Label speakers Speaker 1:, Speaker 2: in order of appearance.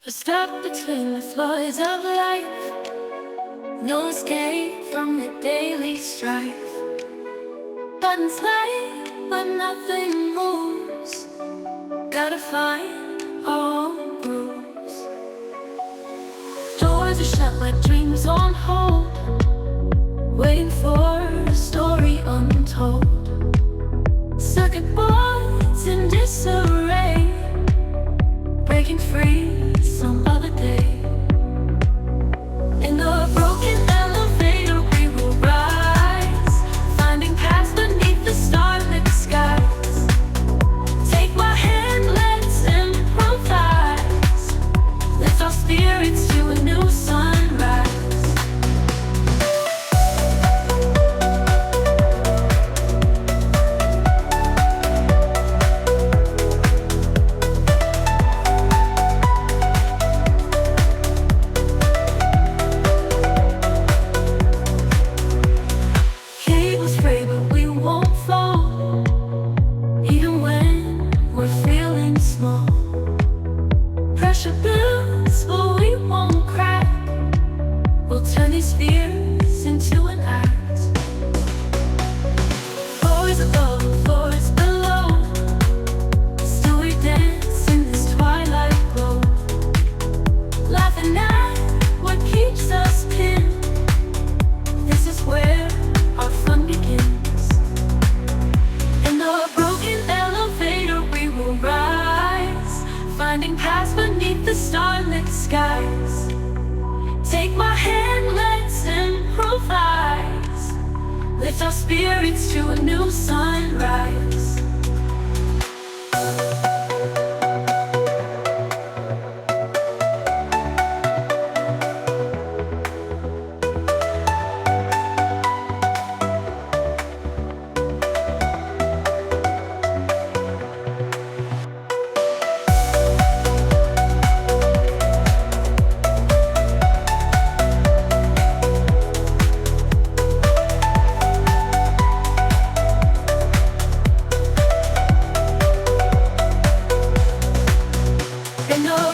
Speaker 1: Stuck between the floors of life, no escape from the daily strife. Buttons light, but nothing moves. Gotta find our own grooves. Doors are shut like dreams on hold, waiting for a story untold. Circuit boards in disarray, breaking free some other day. In the broken elevator we will rise, finding paths beneath the starlit skies. Take my hand, let's improvise. Lift our spirits to a new sunrise. Pressure builds, but we won't crack. We'll turn these fears into an act. Floors above, floors below, still we dance in this twilight glow, laughing at what keeps us pinned. This is where our fun begins. In the broken elevator we will rise, finding paths beneath the starlit skies. Take my hand, let's improvise. Lift our spirits to a new sunrise. No